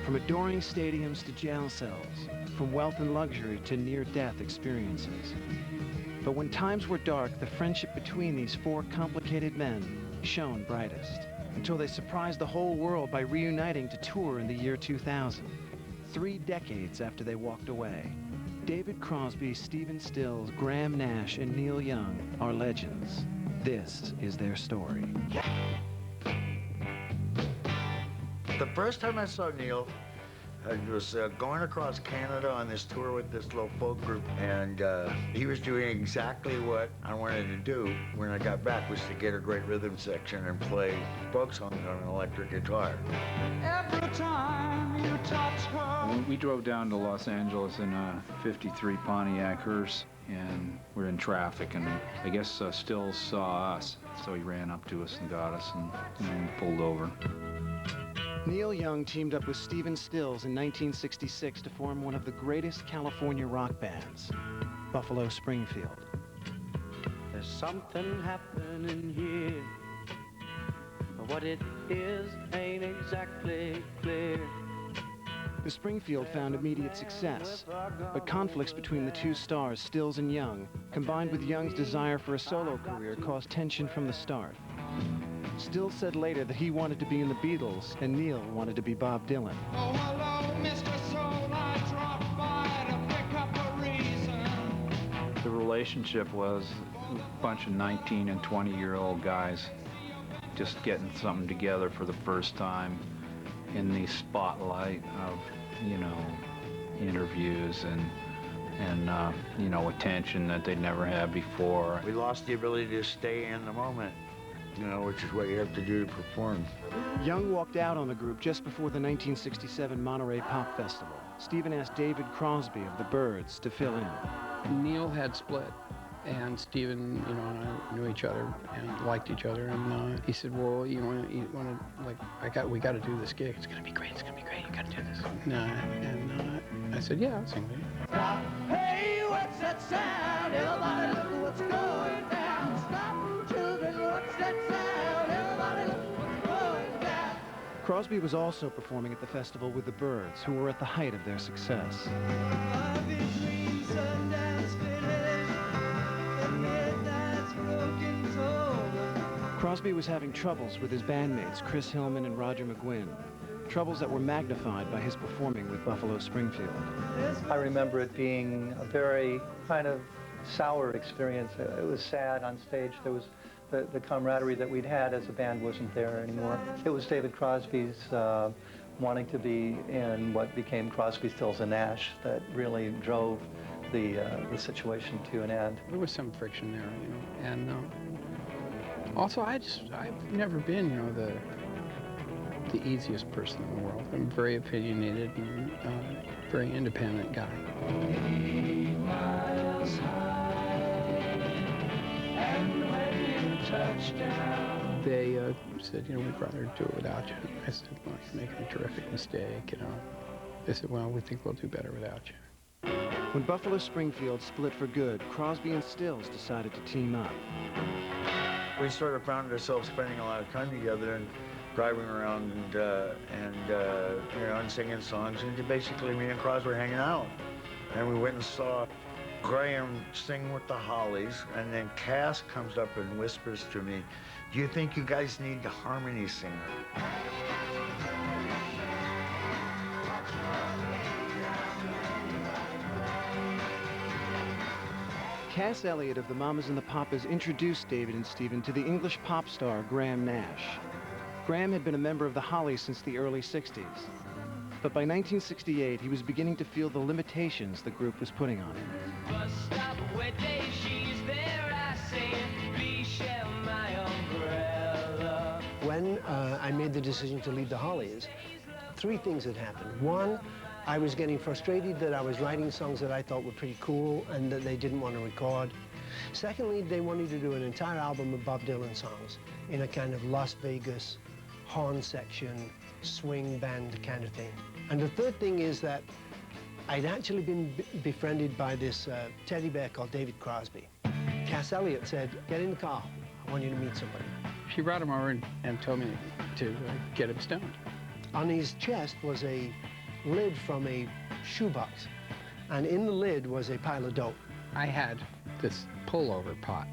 From adoring stadiums to jail cells, from wealth and luxury to near-death experiences. But when times were dark, the friendship between these four complicated men shone brightest, until they surprised the whole world by reuniting to tour in the year 2000. 3 decades after they walked away, David Crosby, Stephen Stills, Graham Nash, and Neil Young are legends. This is their story. The first time I saw Neil, I was going across Canada on this tour with this little folk group, and he was doing exactly what I wanted to do when I got back, was to get a great rhythm section and play folk songs on an electric guitar. Every time you touch her. We drove down to Los Angeles in a '53 Pontiac hearse, and we're in traffic, and I guess Stills saw us, so he ran up to us and got us and pulled over. Neil Young teamed up with Stephen Stills in 1966 to form one of the greatest California rock bands, Buffalo Springfield. There's something happening here, but what it is ain't exactly clear. The Springfield found immediate success, but conflicts between the two stars, Stills and Young, combined with Young's desire for a solo career, caused tension from the start. Stills said later that he wanted to be in the Beatles and Neil wanted to be Bob Dylan. Oh, hello, Mr. Soul, I dropped by to pick up a reason. The relationship was a bunch of 19 and 20-year-old guys just getting something together for the first time in the spotlight of, you know, interviews and you know, attention that they'd never had before. We lost the ability to stay in the moment, you know, which is what you have to do to perform. Young walked out on the group just before the 1967 Monterey Pop Festival. Stephen asked David Crosby of the Byrds to fill in. Neil had split, and Stephen, you know, and I knew each other and liked each other, and he said, well, you want to, like, we got to do this gig. It's gonna be great. It's gonna be great. You got to do this. And I said, yeah, I'll sing with you. Stop. Hey, what's that sound? Everybody look what's going down. Stop, children, what's that sound? Everybody look what's going down. Crosby was also performing at the festival with the Byrds, who were at the height of their success. Crosby was having troubles with his bandmates, Chris Hillman and Roger McGuinn, troubles that were magnified by his performing with Buffalo Springfield. I remember it being a very kind of sour experience. It was sad on stage. There was the camaraderie that we'd had as a band wasn't there anymore. It was David Crosby's wanting to be in what became Crosby, Stills and Nash that really drove the situation to an end. There was some friction there, you know, and also I've never been, you know, the easiest person in the world. I'm very opinionated and very independent guy. 8 miles high, and when you touch down. They said, you know, we'd rather do it without you. I said, well, you're making a terrific mistake, you know. They said, well, we think we'll do better without you. When Buffalo Springfield split for good, Crosby and Stills decided to team up. We sort of found ourselves spending a lot of time together and driving around and you know, and singing songs. And basically, me and Crosby were hanging out. And we went and saw Graham sing with the Hollies. And then Cass comes up and whispers to me, do you think you guys need a harmony singer? Cass Elliot of the Mamas and the Papas introduced David and Stephen to the English pop star Graham Nash. Graham had been a member of the Hollies since the early 60s. But by 1968, he was beginning to feel the limitations the group was putting on him. Bus stop, where day she's there, I say, please share my umbrella. When I made the decision to leave the Hollies, 3 things had happened. One, I was getting frustrated that I was writing songs that I thought were pretty cool and that they didn't want to record. Secondly, they wanted to do an entire album of Bob Dylan songs in a kind of Las Vegas horn section, swing band kind of thing. And the third thing is that I'd actually been befriended by this teddy bear called David Crosby. Cass Elliot said, get in the car, I want you to meet somebody. She brought him over and told me to get him stoned. On his chest was a lid from a shoebox, and in the lid was a pile of dope. I had this pullover pot,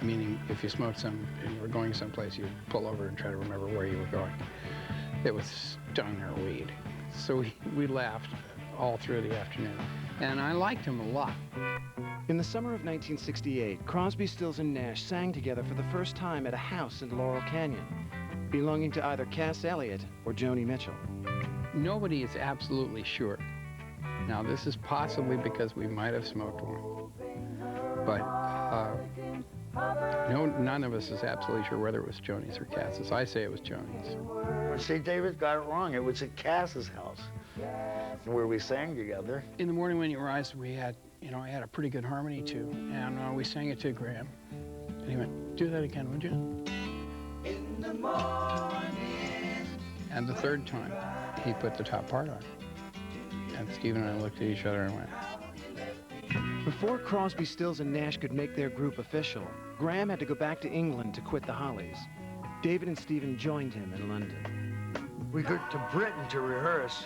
meaning if you smoked some and you were going someplace, you'd pull over and try to remember where you were going. It was stoner weed. So we laughed all through the afternoon, and I liked him a lot. In the summer of 1968, Crosby, Stills, and Nash sang together for the first time at a house in Laurel Canyon, belonging to either Cass Elliot or Joni Mitchell. Nobody is absolutely sure. Now, this is possibly because we might have smoked one, but none of us is absolutely sure whether it was Joni's or Cass's. I say it was Joni's. Well, see, David got it wrong. It was at Cass's house where we sang together. In the morning when you rise, we had, I had a pretty good harmony too, and we sang it to Graham. And he went, "Do that again, would you?" In the morning. And the third time, he put the top part on. And Stephen and I looked at each other and went. Before Crosby, Stills, and Nash could make their group official, Graham had to go back to England to quit the Hollies. David and Stephen joined him in London. We go to Britain to rehearse,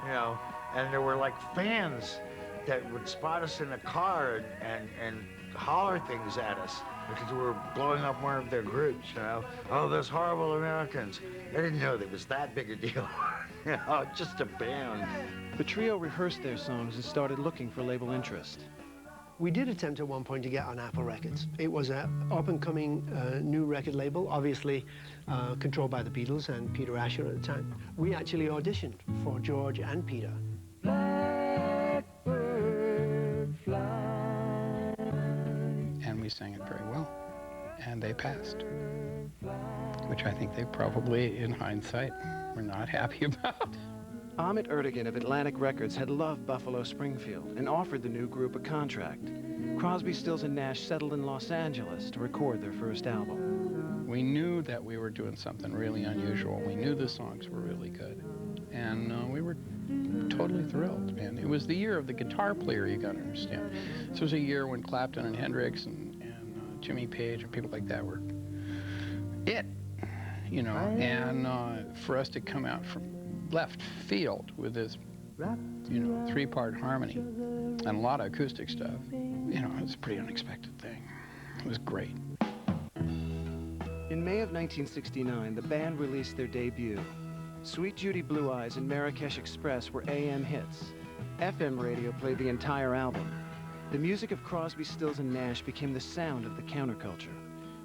and there were like fans that would spot us in a car and holler things at us because we were blowing up one of their groups, Oh, those horrible Americans. They didn't know that it was that big a deal. Just a band. The trio rehearsed their songs and started looking for label interest. We did attempt at one point to get on Apple Records. It was an up-and-coming new record label, obviously controlled by the Beatles and Peter Asher at the time. We actually auditioned for George and Peter. Blackbird fly. And we sang it very well, and they passed, which I think they probably, in hindsight, were not happy about. Ahmet Ertegun of Atlantic Records had loved Buffalo Springfield and offered the new group a contract. Crosby, Stills, and Nash settled in Los Angeles to record their first album. We knew that we were doing something really unusual. We knew the songs were really good. And we were totally thrilled. And it was the year of the guitar player, you gotta understand. This was a year when Clapton and Hendrix and Jimmy Page and people like that were it, and for us to come out from left field with this, three-part harmony and a lot of acoustic stuff, it was a pretty unexpected thing. It was great. In May of 1969, the band released their debut. Sweet Judy Blue Eyes and Marrakesh Express were AM hits. FM radio played the entire album. The music of Crosby, Stills, and Nash became the sound of the counterculture.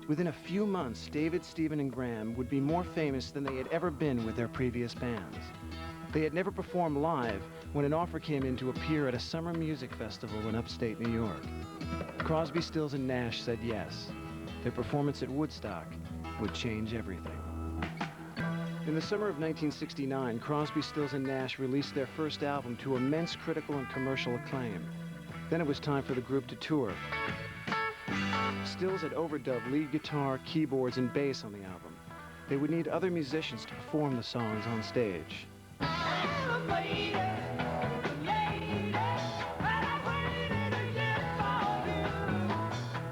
Within a few months, David, Stephen, and Graham would be more famous than they had ever been with their previous bands. They had never performed live when an offer came in to appear at a summer music festival in upstate New York. Crosby, Stills, and Nash said yes. Their performance at Woodstock would change everything. In the summer of 1969, Crosby, Stills, and Nash released their first album to immense critical and commercial acclaim. Then it was time for the group to tour. Stills had overdubbed lead guitar, keyboards, and bass on the album. They would need other musicians to perform the songs on stage.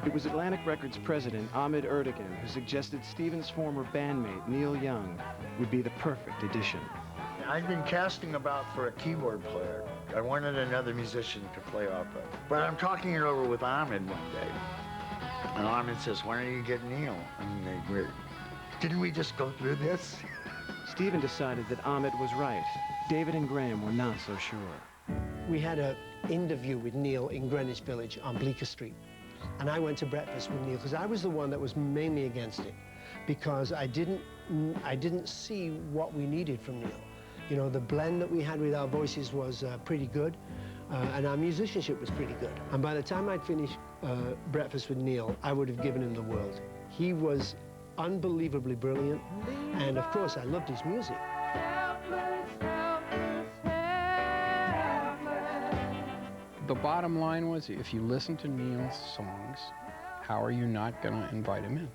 It was Atlantic Records president Ahmet Ertegun who suggested Stephen's former bandmate, Neil Young, would be the perfect addition. I'd been casting about for a keyboard player. I wanted another musician to play opera. But I'm talking it over with Ahmet one day. And Ahmet says, "Why don't you get Neil?" And didn't we just go through this? Stephen decided that Ahmet was right. David and Graham were not so sure. We had an interview with Neil in Greenwich Village on Bleecker Street. And I went to breakfast with Neil because I was the one that was mainly against it, because I didn't see what we needed from Neil. The blend that we had with our voices was pretty good, and our musicianship was pretty good. And by the time I'd finished breakfast with Neil, I would have given him the world. He was unbelievably brilliant, and of course, I loved his music. The bottom line was, if you listen to Neil's songs, how are you not going to invite him in?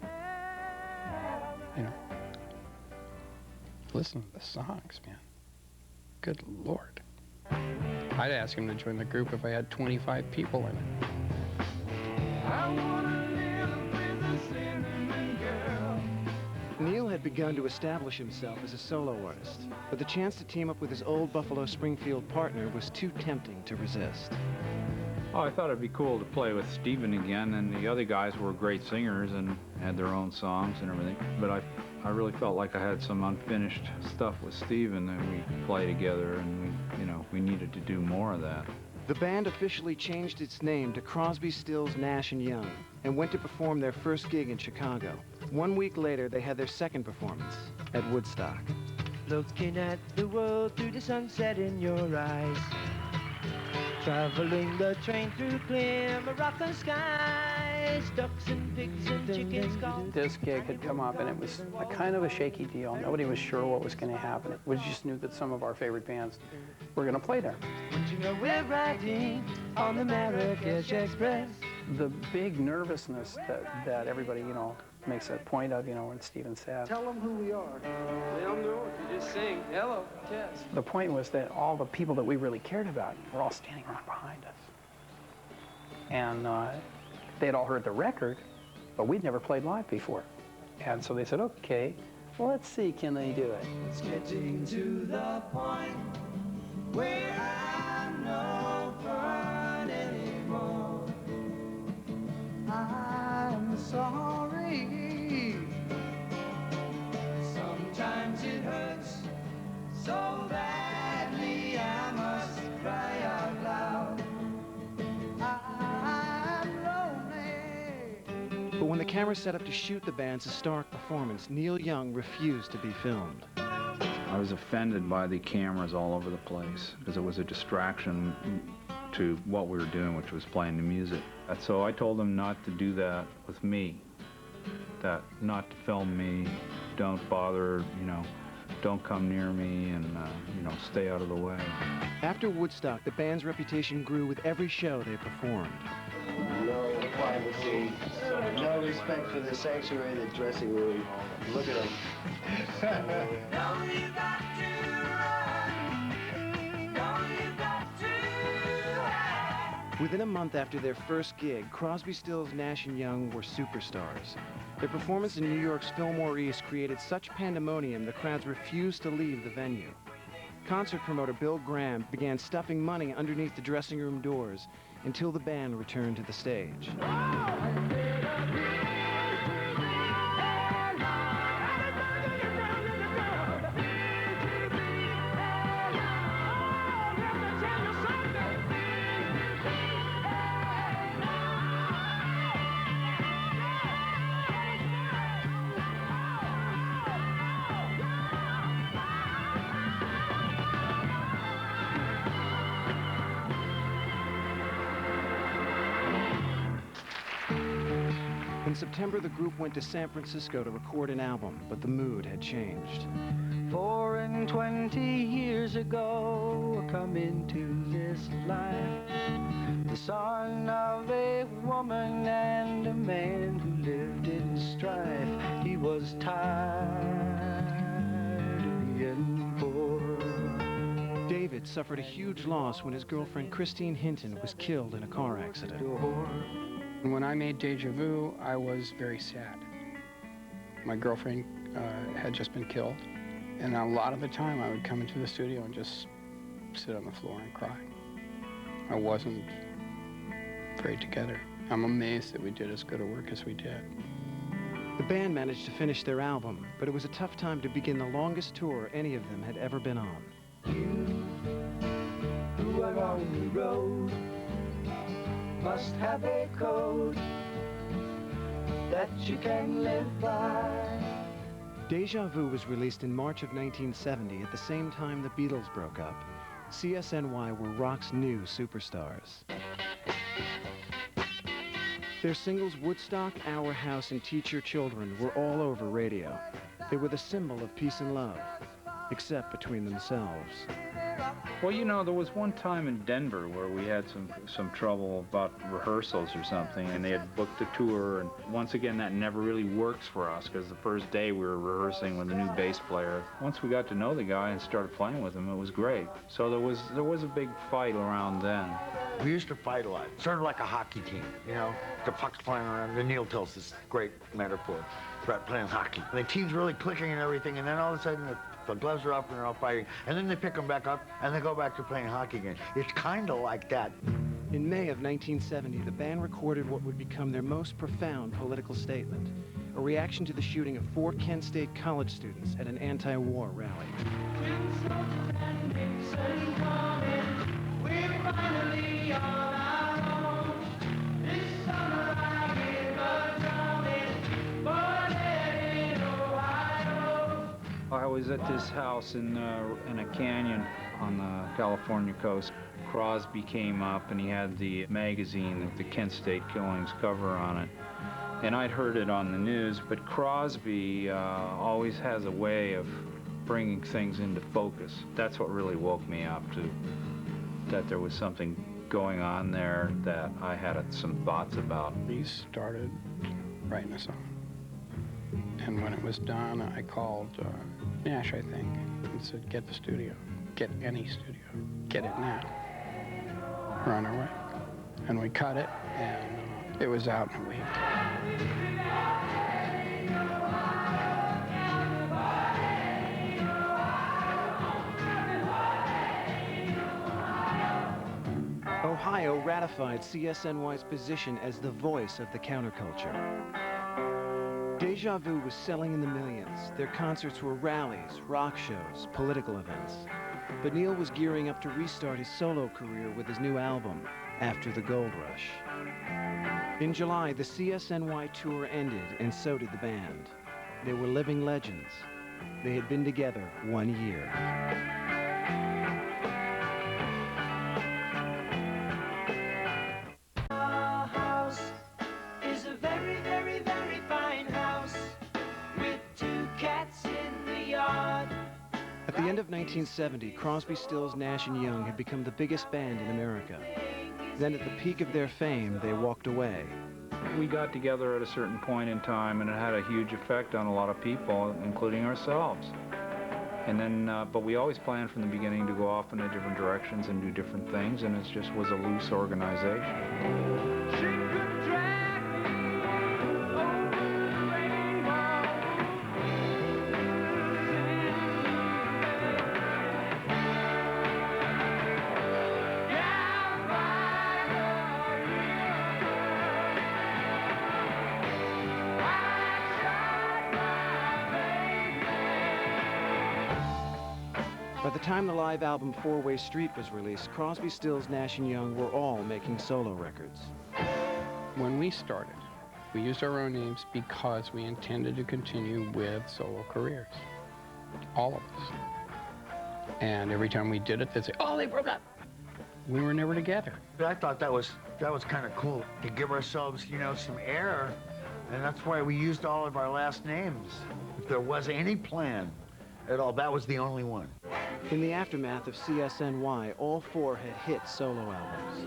Listen to the songs, man. Good Lord. I'd ask him to join the group if I had 25 people in it. Neil had had begun to establish himself as a solo artist, but the chance to team up with his old Buffalo Springfield partner was too tempting to resist. Oh, I thought it'd be cool to play with Steven again, and the other guys were great singers and had their own songs and everything. But I really felt like I had some unfinished stuff with Steven that we could play together, and we needed to do more of that. The band officially changed its name to Crosby, Stills, Nash & Young and went to perform their first gig in Chicago. 1 week later, they had their second performance at Woodstock. Looking at the world through the sunset in your eyes. Traveling the train through clear Moroccan skies. Ducks and pigs and chickens called. This gig had come up, and it was a kind of a shaky deal. Nobody was sure what was going to happen. We just knew that some of our favorite bands were going to play there. But you know we're riding on the Marrakesh Express. The big nervousness that everybody, makes a point of, when Steven said. Tell them who we are. They don't know if you just sing, hello, yes. The point was that all the people that we really cared about were all standing around behind us. And they had all heard the record, but we'd never played live before. And so they said, okay, well, let's see, can they do it? It's getting to the point where I'm no fun anymore. I'm sorry. Sometimes it hurts so badly I must cry out loud. I'm lonely. But when the camera set up to shoot the band's historic performance, Neil Young refused to be filmed. I was offended by the cameras all over the place because it was a distraction to what we were doing, which was playing the music. So I told them not to do that with me, that not to film me, don't bother, don't come near me, and, stay out of the way. After Woodstock, the band's reputation grew with every show they performed. No privacy, no respect for the sanctuary, the dressing room. Look at them. No, you got to run. No, you got to hide. Within a month after their first gig, Crosby, Stills, Nash & Young were superstars. Their performance in New York's Fillmore East created such pandemonium the crowds refused to leave the venue. Concert promoter Bill Graham began stuffing money underneath the dressing room doors until the band returned to the stage. In September, the group went to San Francisco to record an album, but the mood had changed. 4 and 20 years ago, I come into this life, the son of a woman and a man who lived in strife. He was tired of being poor. David suffered a huge loss when his girlfriend Christine Hinton was killed in a car accident. When I made Deja Vu, I was very sad. My girlfriend had just been killed, and a lot of the time I would come into the studio and just sit on the floor and cry. I wasn't very together. I'm amazed that we did as good a work as we did. The band managed to finish their album, but it was a tough time to begin the longest tour any of them had ever been on. You who are on the road must have a code that you can live by. Deja Vu was released in March of 1970 at the same time the Beatles broke up. CSNY were rock's new superstars. Their singles Woodstock, Our House, and Teach Your Children were all over radio. They were the symbol of peace and love, except between themselves. Well, there was one time in Denver where we had some trouble about rehearsals or something, and they had booked a tour, and once again, that never really works for us, because the first day we were rehearsing with a new bass player. Once we got to know the guy and started playing with him, it was great. So there was a big fight around then. We used to fight a lot, sort of like a hockey team, The puck's flying around, and Neil tells this great metaphor. playing hockey. The team's really clicking and everything, and then all of a sudden the gloves are up and they're all fighting, and then they pick them back up and they go back to playing hockey again. It's kind of like that. In May of 1970, the band recorded what would become their most profound political statement, a reaction to the shooting of 4 Kent State college students at an anti-war rally. I was at this house in a canyon on the California coast. Crosby came up and he had the magazine with the Kent State killings cover on it. And I'd heard it on the news, but Crosby always has a way of bringing things into focus. That's what really woke me up to, that there was something going on there that I had some thoughts about. We started writing a song. And when it was done, I called Nash, I think, and said, get the studio. Get any studio. Get it now. We're on our way. And we cut it, and it was out in a week. Ohio ratified CSNY's position as the voice of the counterculture. Deja Vu was selling in the millions. Their concerts were rallies, rock shows, political events. But Neil was gearing up to restart his solo career with his new album, After the Gold Rush. In July, the CSNY tour ended, and so did the band. They were living legends. They had been together 1 year. At the end of 1970, Crosby, Stills, Nash & Young had become the biggest band in America. Then at the peak of their fame, they walked away. We got together at a certain point in time, and it had a huge effect on a lot of people, including ourselves. And then, but we always planned from the beginning to go off in different directions and do different things, and it just was a loose organization. By the time the live album 4-Way Street was released, Crosby, Stills, Nash & Young were all making solo records. When we started, we used our own names because we intended to continue with solo careers. All of us. And every time we did it, they'd say, oh, they broke up. We were never together. I thought that was kind of cool, to give ourselves, you know, some air. And that's why we used all of our last names. If there was any plan at all, that was the only one. In the aftermath of CSNY, all 4 had hit solo albums.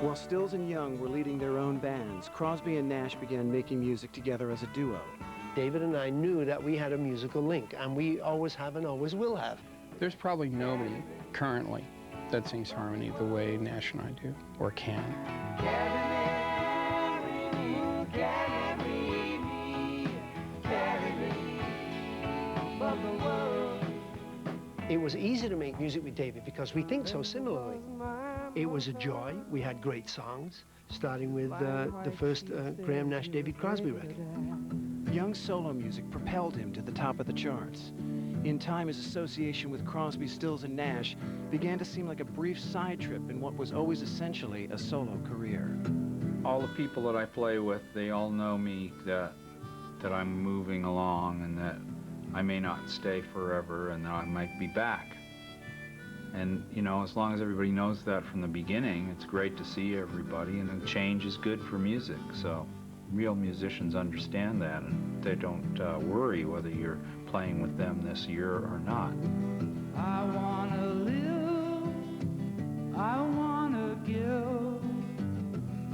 While Stills and Young were leading their own bands, Crosby and Nash began making music together as a duo. David and I knew that we had a musical link, and we always have and always will have. There's probably nobody currently that sings harmony the way Nash and I do, or can. It was easy to make music with David because we think so similarly. It was a joy. We had great songs, starting with the first Graham Nash David Crosby record. Young's solo music propelled him to the top of the charts. In time, his association with Crosby, Stills, and Nash began to seem like a brief side trip in what was always essentially a solo career. All the people that I play with, they all know me, that I'm moving along and that I may not stay forever and that I might be back. And, you know, as long as everybody knows that from the beginning, it's great to see everybody, and change is good for music, so real musicians understand that, and they don't worry whether you're playing with them this year or not. I wanna live, I wanna give.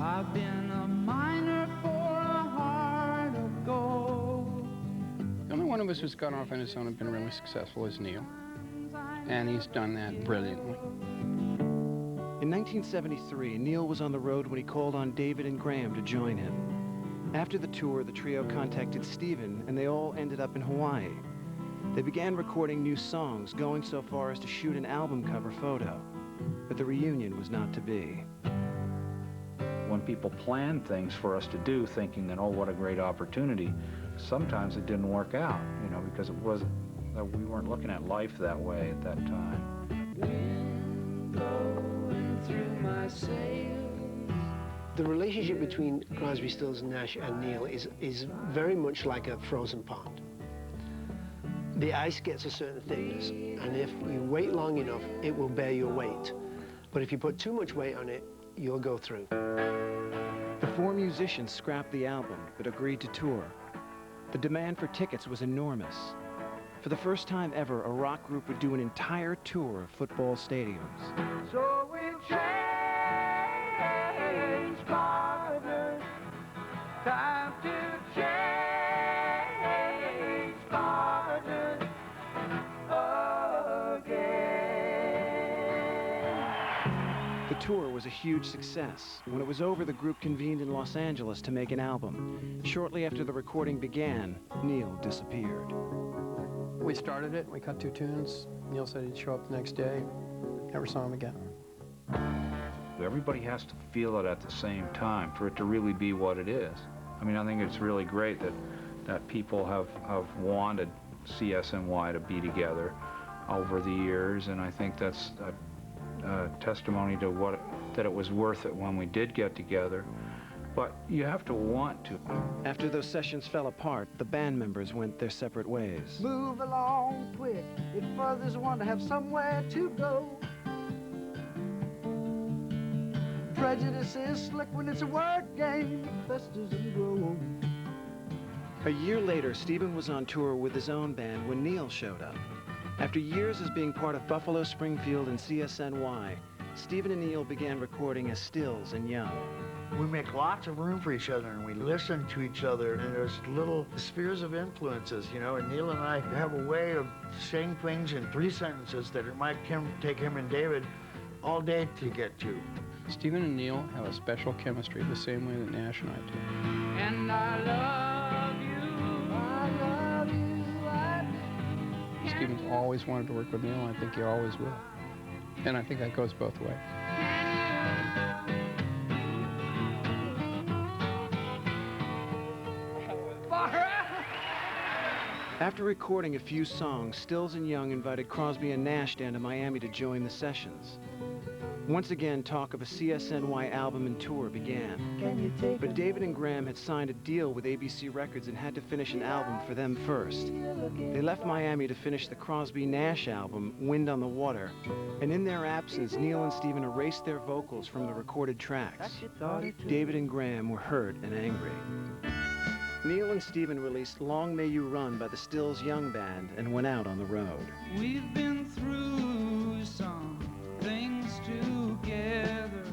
I've been a miner for a heart of gold. The only one of us who's gone off on his own and been really successful is Neil, and he's done that brilliantly. In 1973, Neil was on the road when he called on David and Graham to join him. After the tour, the trio contacted Stephen, and they all ended up in Hawaii. They began recording new songs, going so far as to shoot an album cover photo. But the reunion was not to be. When people plan things for us to do, thinking that, oh, what a great opportunity, sometimes it didn't work out, you know, because we weren't looking at life that way at that time. Wind blowing through my sails. The relationship between Crosby, Stills, Nash and Neil is very much like a frozen pond. The ice gets a certain thickness, and if you wait long enough, it will bear your weight. But if you put too much weight on it, you'll go through. The four musicians scrapped the album, but agreed to tour. The demand for tickets was enormous. For the first time ever, a rock group would do an entire tour of football stadiums. So we change partners, time to change partners again. The tour was a huge success. When it was over, the group convened in Los Angeles to make an album. Shortly after the recording began, Neil disappeared. We started it, we cut 2 tunes. Neil said he'd show up the next day. Never saw him again. Everybody has to feel it at the same time for it to really be what it is. I mean, I think it's really great that people have wanted CSNY to be together over the years, and I think that's a testimony to that it was worth it when we did get together. But you have to want to. After those sessions fell apart, the band members went their separate ways. Move along quick, it furthers one to have somewhere to go. Prejudice is slick when it's a word game, festers and grows. A year later, Stephen was on tour with his own band when Neil showed up. After years as being part of Buffalo Springfield and CSNY, Stephen and Neil began recording as Stills and Young. We make lots of room for each other, and we listen to each other, and there's little spheres of influences, you know, and Neil and I have a way of saying things in 3 sentences that it might take him and David all day to get to. Stephen and Neil have a special chemistry the same way that Nash and I do. And I love you, I love you, I Stephen's always wanted to work with Neil, and I think he always will. And I think that goes both ways. After recording a few songs, Stills and Young invited Crosby and Nash down to Miami to join the sessions. Once again, talk of a CSNY album and tour began. But David and Graham had signed a deal with ABC Records and had to finish an album for them first. They left Miami to finish the Crosby-Nash album, Wind on the Water, and in their absence, Neil and Stephen erased their vocals from the recorded tracks. David and Graham were hurt and angry. Neil and Stephen released Long May You Run by the Stills Young Band and went out on the road. We've been through some things together.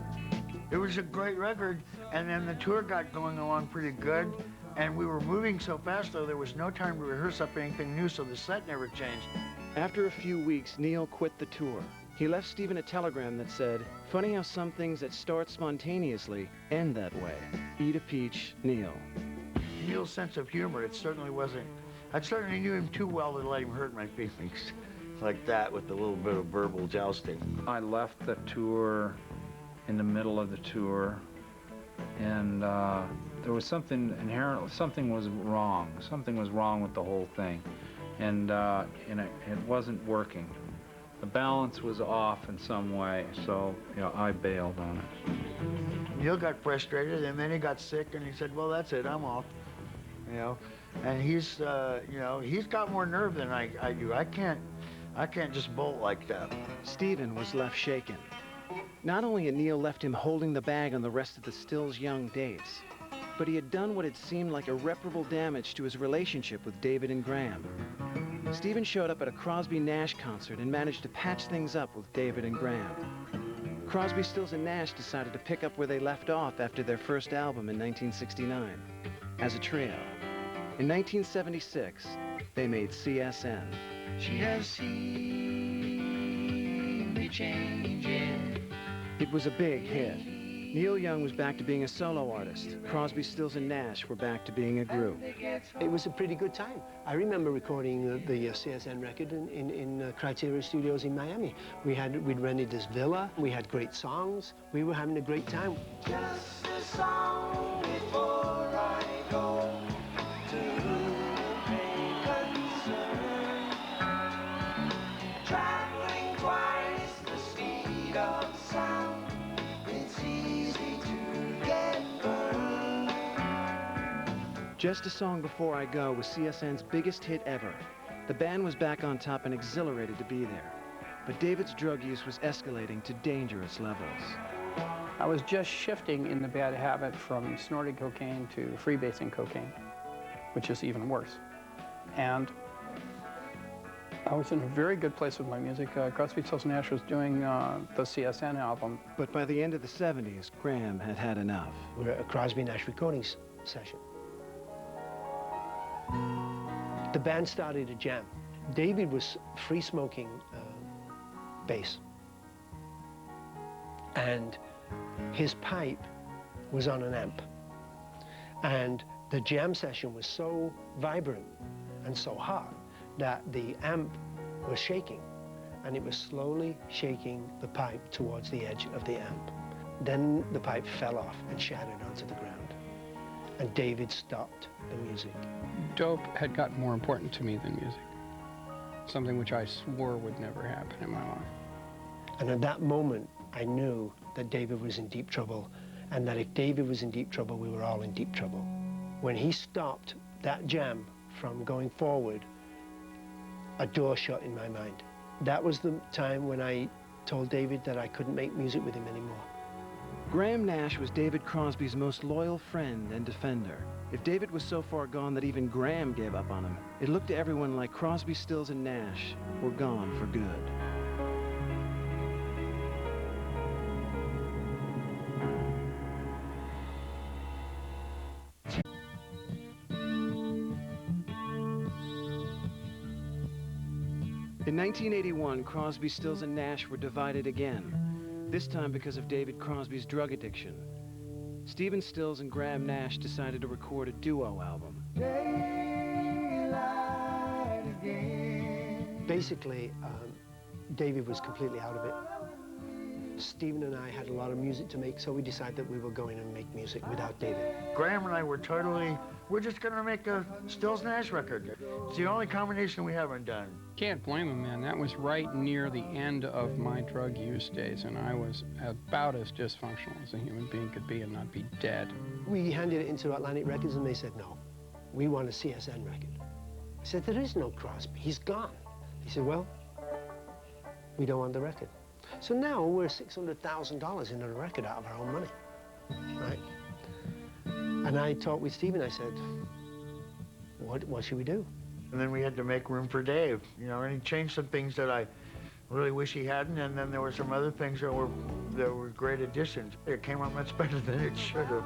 It was a great record, and then the tour got going along pretty good, and we were moving so fast, though, there was no time to rehearse up anything new, so the set never changed. After a few weeks, Neil quit the tour. He left Stephen a telegram that said, "Funny how some things that start spontaneously end that way. Eat a peach, Neil." Neil's sense of humor, it certainly wasn't. I certainly knew him too well to let him hurt my feelings like that with a little bit of verbal jousting. I left the tour in the middle of the tour, and there was something inherently, something was wrong. Something was wrong with the whole thing, and it wasn't working. The balance was off in some way, so you know, I bailed on it. Neil got frustrated, and then he got sick, and he said, "Well, that's it, I'm off." You know, and he's, you know, he's got more nerve than I do. I can't just bolt like that. Stephen was left shaken. Not only had Neil left him holding the bag on the rest of the Stills Young dates, but he had done what had seemed like irreparable damage to his relationship with David and Graham. Stephen showed up at a Crosby-Nash concert and managed to patch things up with David and Graham. Crosby, Stills and Nash decided to pick up where they left off after their first album in 1969, as a trio. In 1976, they made CSN. She has seen me changing. It was a big hit. Neil Young was back to being a solo artist. Crosby, Stills and Nash were back to being a group. It was a pretty good time. I remember recording the CSN record in Criteria Studios in Miami. We'd rented this villa. We had great songs. We were having a great time. Just a song before I go to make concern. Traveling twice the speed of sound. It's easy to get burned. Just a Song Before I Go was CSN's biggest hit ever. The band was back on top and exhilarated to be there. But David's drug use was escalating to dangerous levels. I was just shifting in the bad habit from snorting cocaine to freebasing cocaine, which is even worse. And I was in a very good place with my music. Crosby, Stills, Nash was doing the CSN album. But by the end of the 70s, Graham had had enough. We were at a Crosby-Nash recording session. The band started a jam. David was free smoking bass. And his pipe was on an amp. And the jam session was so vibrant and so hot that the amp was shaking, and it was slowly shaking the pipe towards the edge of the amp. Then the pipe fell off and shattered onto the ground, and David stopped the music. Dope had gotten more important to me than music, something which I swore would never happen in my life. And at that moment, I knew that David was in deep trouble, and that if David was in deep trouble, we were all in deep trouble. When he stopped that jam from going forward, a door shut in my mind. That was the time when I told David that I couldn't make music with him anymore. Graham Nash was David Crosby's most loyal friend and defender. If David was so far gone that even Graham gave up on him, it looked to everyone like Crosby, Stills and Nash were gone for good. In 1981, Crosby, Stills and Nash were divided again, this time because of David Crosby's drug addiction. Stephen Stills and Graham Nash decided to record a duo album. Basically, David was completely out of it. Stephen and I had a lot of music to make, so we decided that we were going to make music without David. Graham and I were we're just gonna make a Stills Nash record. It's the only combination we haven't done. Can't blame him, man. That was right near the end of my drug use days, and I was about as dysfunctional as a human being could be and not be dead. We handed it into Atlantic Records, and they said, no, we want a CSN record. I said, there is no Crosby, he's gone. He said, well, we don't want the record. So now we're $600,000 in a record out of our own money, right? And I talked with Stephen, I said, what should we do? And then we had to make room for Dave, you know, and he changed some things that I really wish he hadn't, and then there were some other things that were great additions. It came out much better than it should have.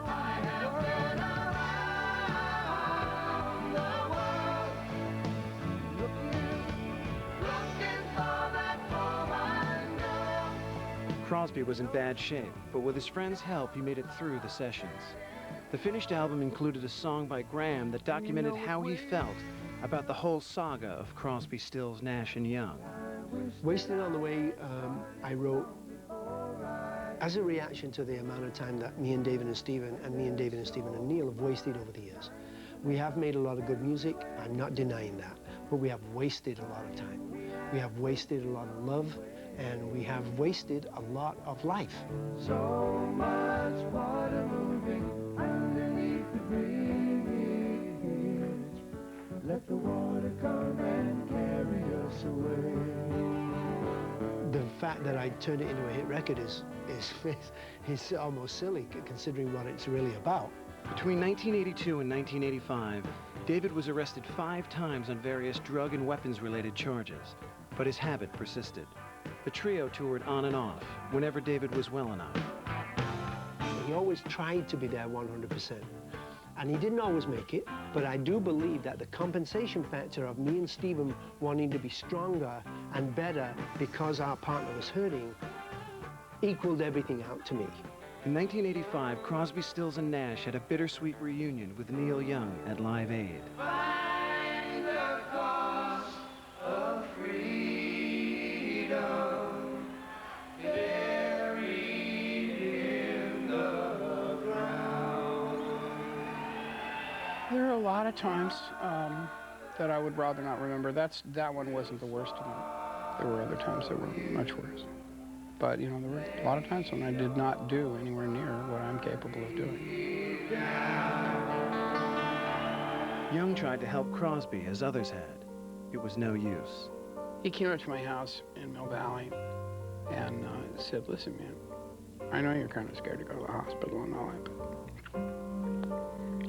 Crosby was in bad shape, but with his friends' help, he made it through the sessions. The finished album included a song by Graham that documented how he felt about the whole saga of Crosby, Stills, Nash and Young. Wasted on the Way, I wrote as a reaction to the amount of time that me and David and Stephen and Neil have wasted over the years. We have made a lot of good music, I'm not denying that, but we have wasted a lot of time. We have wasted a lot of love, and we have wasted a lot of life. So much water moving underneath the bridge. Let the water come and carry us away. The fact that I turned it into a hit record is almost silly, considering what it's really about. Between 1982 and 1985, David was arrested 5 times on various drug and weapons-related charges, but his habit persisted. The trio toured on and off, whenever David was well enough. He always tried to be there 100%. And he didn't always make it, but I do believe that the compensation factor of me and Stephen wanting to be stronger and better because our partner was hurting equaled everything out to me. In 1985, Crosby, Stills and Nash had a bittersweet reunion with Neil Young at Live Aid. Find the cost of freedom, buried in the ground. There are a lot of times that I would rather not remember. That one wasn't the worst of them. There were other times that were much worse. But, you know, there were a lot of times when I did not do anywhere near what I'm capable of doing. Young tried to help Crosby as others had. It was no use. He came up to my house in Mill Valley and said, listen, man, I know you're kind of scared to go to the hospital and all that, but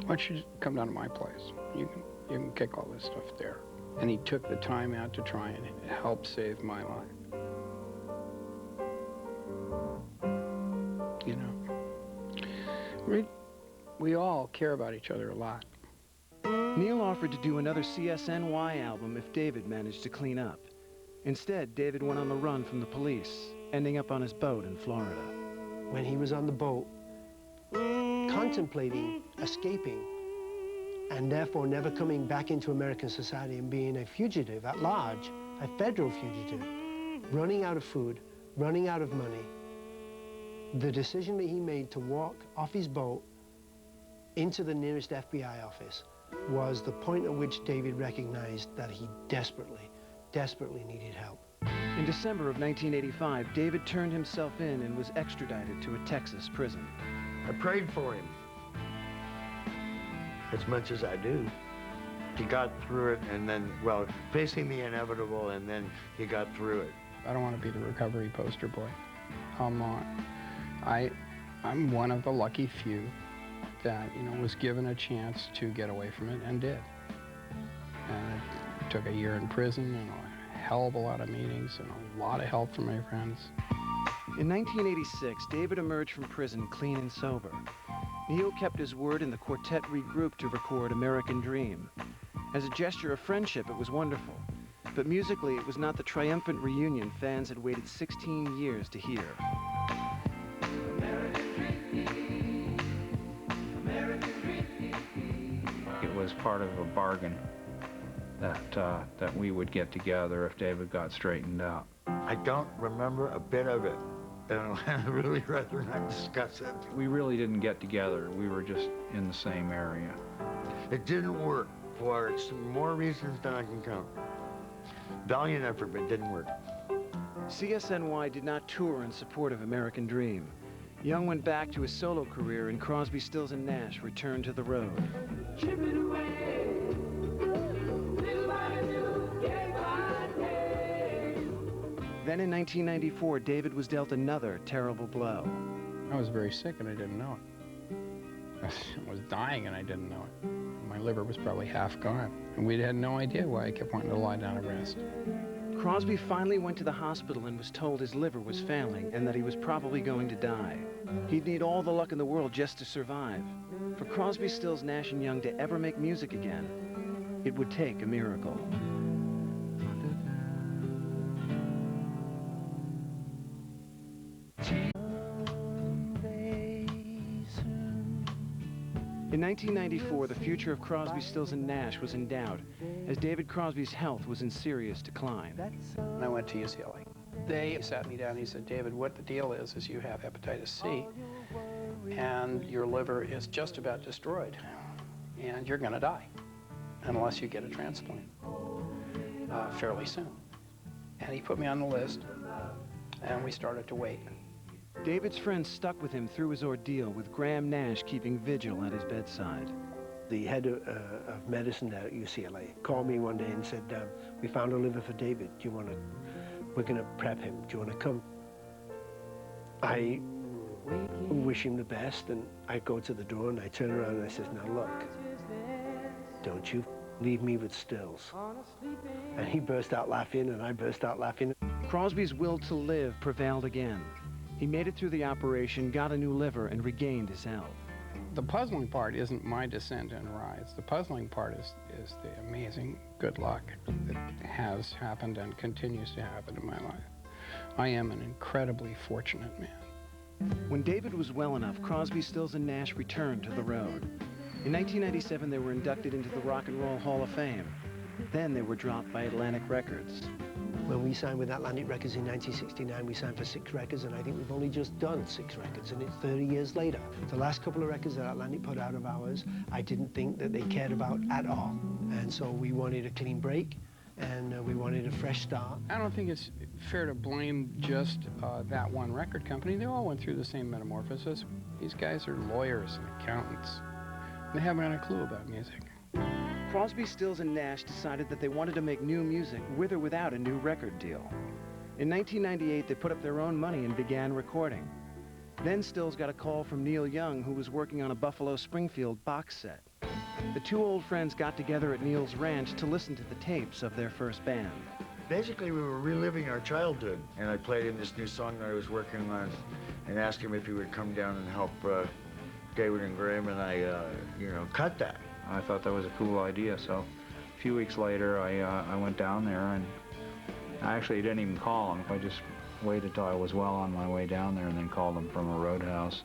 why don't you come down to my place? You can kick all this stuff there. And he took the time out to try and help save my life. You know, we all care about each other a lot. Neil offered to do another CSNY album if David managed to clean up. Instead, David went on the run from the police, ending up on his boat in Florida. When he was on the boat, contemplating escaping, and therefore never coming back into American society and being a fugitive at large, a federal fugitive, running out of food, running out of money, the decision that he made to walk off his boat into the nearest FBI office was the point at which David recognized that he desperately, desperately needed help. In December of 1985, David turned himself in and was extradited to a Texas prison. I prayed for him as much as I do. He got through it, and then, well, facing the inevitable, and then he got through it. I don't want to be the recovery poster boy. I'm not. I'm one of the lucky few that, you know, was given a chance to get away from it and did. And it took a year in prison and a hell of a lot of meetings and a lot of help from my friends. In 1986, David emerged from prison clean and sober. Neil kept his word and the quartet regrouped to record American Dream. As a gesture of friendship, it was wonderful. But musically, it was not the triumphant reunion fans had waited 16 years to hear. It was part of a bargain that we would get together if David got straightened out. I don't remember a bit of it, and I'd really rather not discuss it. We really didn't get together. We were just in the same area. It didn't work for more reasons than I can count. Valiant effort, but it didn't work. CSNY did not tour in support of American Dream. Young went back to his solo career, and Crosby, Stills and Nash returned to the road. Then in 1994, David was dealt another terrible blow. I was very sick and I didn't know it. I was dying and I didn't know it. My liver was probably half gone. And we had no idea why I kept wanting to lie down and rest. Crosby finally went to the hospital and was told his liver was failing and that he was probably going to die. He'd need all the luck in the world just to survive. For Crosby, Stills, Nash and Young to ever make music again, it would take a miracle. In 1994, the future of Crosby, Stills and Nash was in doubt, as David Crosby's health was in serious decline. And I went to UCLA. They sat me down and he said, David, what the deal is you have hepatitis C, and your liver is just about destroyed, and you're going to die unless you get a transplant fairly soon. And he put me on the list, and we started to wait. David's friends stuck with him through his ordeal, with Graham Nash keeping vigil at his bedside. The head of medicine at UCLA called me one day and said, we found a liver for David. We're going to prep him. Do you want to come? I We wish him the best, and I go to the door and I turn around and I says, now look, don't you leave me with Stills. And he burst out laughing and I burst out laughing. Crosby's will to live prevailed again. He made it through the operation, got a new liver, and regained his health. The puzzling part isn't my descent and rise. The puzzling part is the amazing good luck that has happened and continues to happen in my life. I am an incredibly fortunate man. When David was well enough, Crosby, Stills, and Nash returned to the road. In 1997, they were inducted into the Rock and Roll Hall of Fame. Then they were dropped by Atlantic Records. When we signed with Atlantic Records in 1969, we signed for 6 records, and I think we've only just done 6 records, and it's 30 years later. The last couple of records that Atlantic put out of ours, I didn't think that they cared about at all. And so we wanted a clean break, and we wanted a fresh start. I don't think it's fair to blame just that one record company. They all went through the same metamorphosis. These guys are lawyers and accountants. They haven't got a clue about music. Crosby, Stills, and Nash decided that they wanted to make new music with or without a new record deal. In 1998, they put up their own money and began recording. Then Stills got a call from Neil Young, who was working on a Buffalo Springfield box set. The two old friends got together at Neil's ranch to listen to the tapes of their first band. Basically, we were reliving our childhood, and I played him this new song that I was working on and asked him if he would come down and help David and Graham, and I, cut that. I thought that was a cool idea, so a few weeks later I went down there, and I actually didn't even call him. I just waited till I was well on my way down there and then called him from a roadhouse.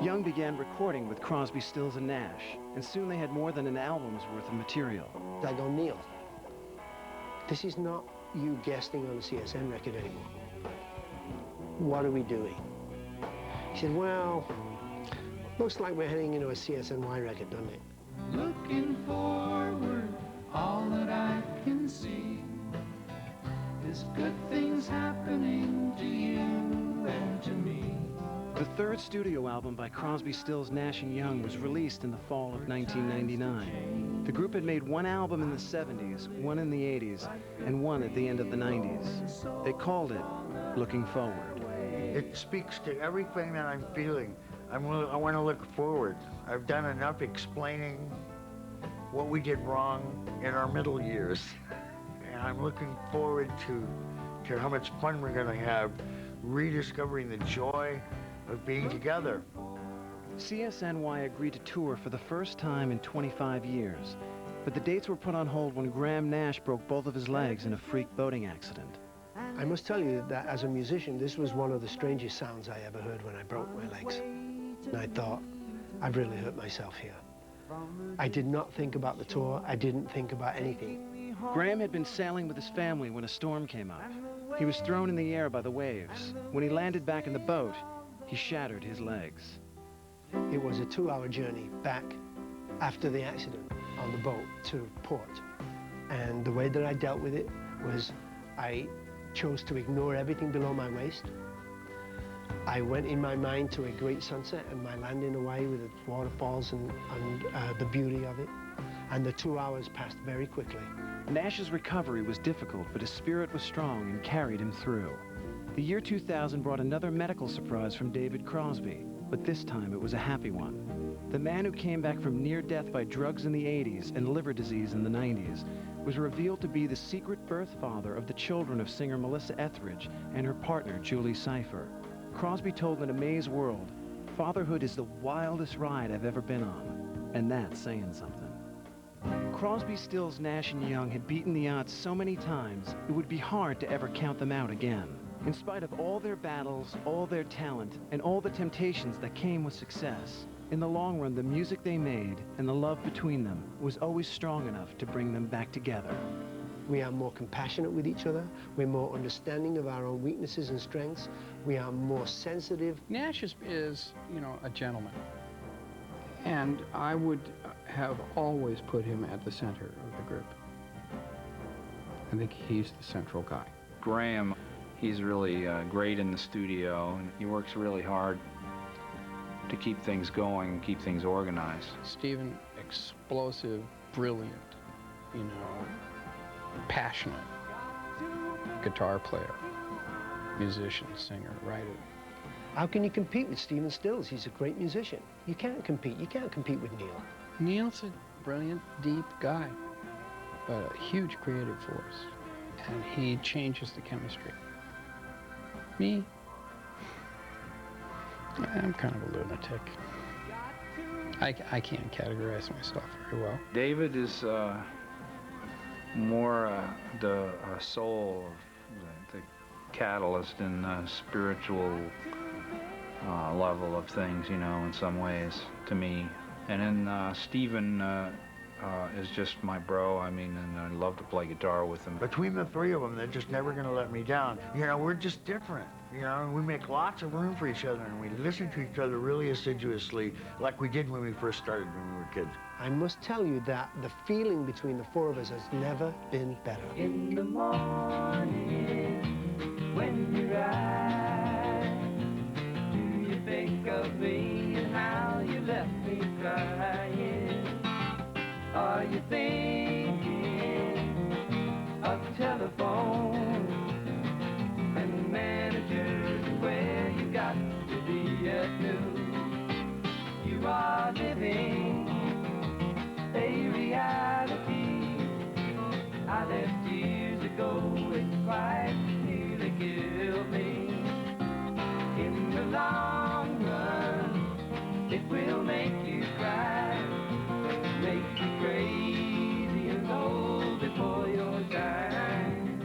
Young began recording with Crosby, Stills, and Nash, and soon they had more than an album's worth of material. I go, Neil, this is not you guesting on a CSN record anymore. What are we doing? He said, well, looks like we're heading into a CSNY record, doesn't it? Looking forward, all that I can see is good things happening to you and to me. The third studio album by Crosby, Stills, Nash & Young was released in the fall of 1999. The group had made one album in the 70s, one in the 80s, and one at the end of the 90s. They called it Looking Forward. It speaks to everything that I'm feeling. I want to look forward. I've done enough explaining what we did wrong in our middle years. And I'm looking forward to how much fun we're going to have rediscovering the joy of being together. CSNY agreed to tour for the first time in 25 years, but the dates were put on hold when Graham Nash broke both of his legs in a freak boating accident. I must tell you that as a musician, this was one of the strangest sounds I ever heard when I broke my legs. And I thought, I've really hurt myself here. I did not think about the tour. I didn't think about anything. Graham had been sailing with his family when a storm came up. He was thrown in the air by the waves. When he landed back in the boat, he shattered his legs. It was a 2-hour journey back after the accident on the boat to port. And the way that I dealt with it was I chose to ignore everything below my waist. I went in my mind to a great sunset and my land in Hawaii with its waterfalls and the beauty of it. And the 2 hours passed very quickly. Nash's recovery was difficult, but his spirit was strong and carried him through. The year 2000 brought another medical surprise from David Crosby, but this time it was a happy one. The man who came back from near death by drugs in the 80s and liver disease in the 90s was revealed to be the secret birth father of the children of singer Melissa Etheridge and her partner Julie Cypher. Crosby told an amazed world, "Fatherhood is the wildest ride I've ever been on," and that's saying something. Crosby, Stills, Nash & Young had beaten the odds so many times, it would be hard to ever count them out again. In spite of all their battles, all their talent, and all the temptations that came with success, in the long run, the music they made and the love between them was always strong enough to bring them back together. We are more compassionate with each other. We're more understanding of our own weaknesses and strengths. We are more sensitive. Nash is a gentleman. And I would have always put him at the center of the group. I think he's the central guy. Graham, he's really great in the studio, and he works really hard to keep things going, keep things organized. Stephen, explosive, brilliant, passionate guitar player, musician, singer, writer. How can you compete with Stephen Stills? He's a great musician. You can't compete. You can't compete with Neil. Neil's a brilliant, deep guy, but a huge creative force, and he changes the chemistry. Me, I'm kind of a lunatic. I can't categorize myself very well. David is more the soul of the catalyst in the spiritual level of things, you know, in some ways, to me. And then Stephen is just my bro. I mean, and I love to play guitar with him. Between the three of them, they're just never going to let me down. You know, we're just different. You know, we make lots of room for each other, and we listen to each other really assiduously, like we did when we first started when we were kids. I must tell you that the feeling between the four of us has never been better. In the morning, when you rise, do you think of me and how you left me crying? Are you thinking of telephone and the managers and where you got to be at noon? You are living a reality I left years ago. It quite nearly killed me. In the long run, it will make you cry, make you crazy and old before your time.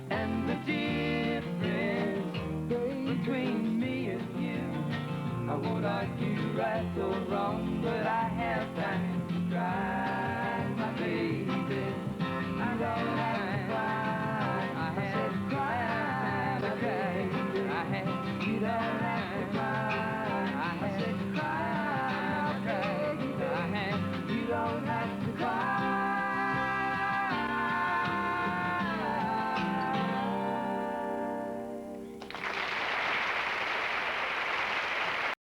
And the difference between me and you, I won't argue right or wrong, but I have